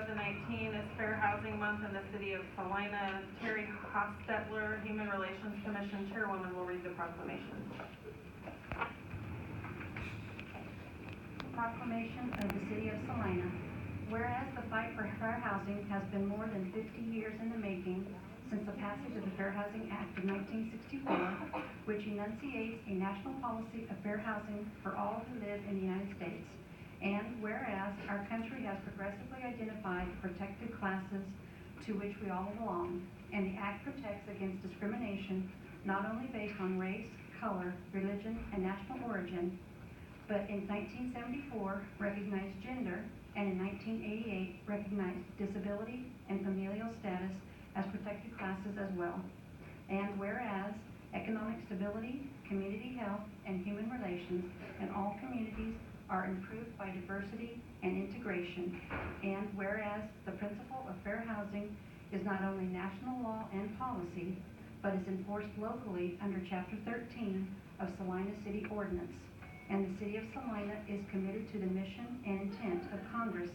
2019 is Fair Housing Month in the city of Salina. Terry Hostetler, Human Relations Commission Chairwoman, will read the proclamation. Proclamation of the City of Salina. Whereas the fight for fair housing has been more than 50 years in the making since the passage of the Fair Housing Act of 1964, which enunciates a national policy of fair housing for all who live in the United States. And whereas our country has progressively identified protected classes to which we all belong, and the Act protects against discrimination not only based on race, color, religion, and national origin, but in 1974 recognized gender, and in 1988 recognized disability and familial status as protected classes as well. And whereas economic stability, community health, and human relations in all communities are improved by diversity and integration, and whereas the principle of fair housing is not only national law and policy, but is enforced locally under Chapter 13 of Salina City Ordinance, and the City of Salina is committed to the mission and intent of Congress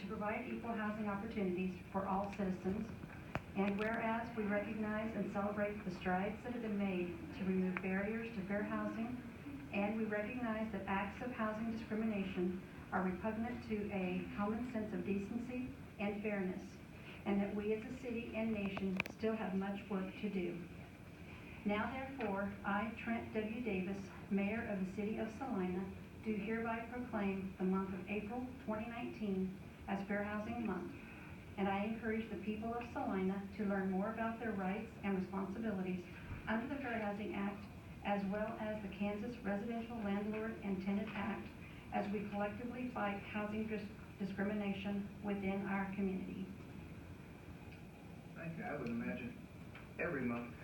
to provide equal housing opportunities for all citizens, and whereas we recognize and celebrate the strides that have been made to remove barriers to fair housing, and we recognize that acts of housing discrimination are repugnant to a common sense of decency and fairness, and that we as a city and nation still have much work to do. Now therefore, I, Trent W. Davis, Mayor of the City of Salina, do hereby proclaim the month of April 2019 as Fair Housing Month, and I encourage the people of Salina to learn more about their rights and responsibilities under the Fair Housing Act, as well as the Kansas Residential Landlord and Tenant Act, as we collectively fight housing discrimination within our community. Thank you. I would imagine every month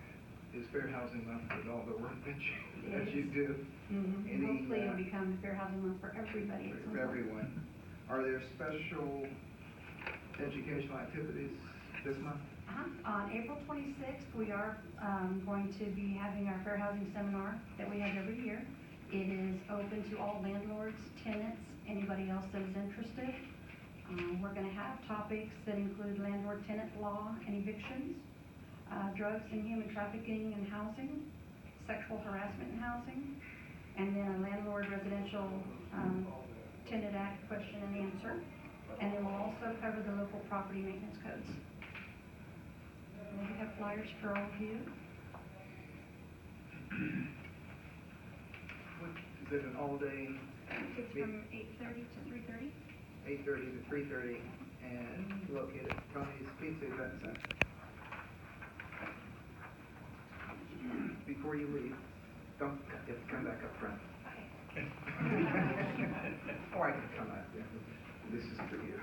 is Fair Housing Month with all the work that you do. Mm-hmm. Hopefully it'll become Fair Housing Month for everybody. For everyone. Are there special educational activities this month? On April 26th, we are going to be having our Fair Housing Seminar that we have every year. It is open to all landlords, tenants, anybody else that is interested. We're going to have topics that include landlord-tenant law and evictions, drugs and human trafficking in housing, sexual harassment in housing, and then a landlord residential tenant act question and answer. And then we'll also cover the local property maintenance codes. And we have flyers for all of you. Is it an all-day? It's from 8:30 to 3:30. 8:30 to 3:30, and located at Tony's Pizza Event Center. Before you leave, don't you have to come back up front. Or I can come out there. This is for you.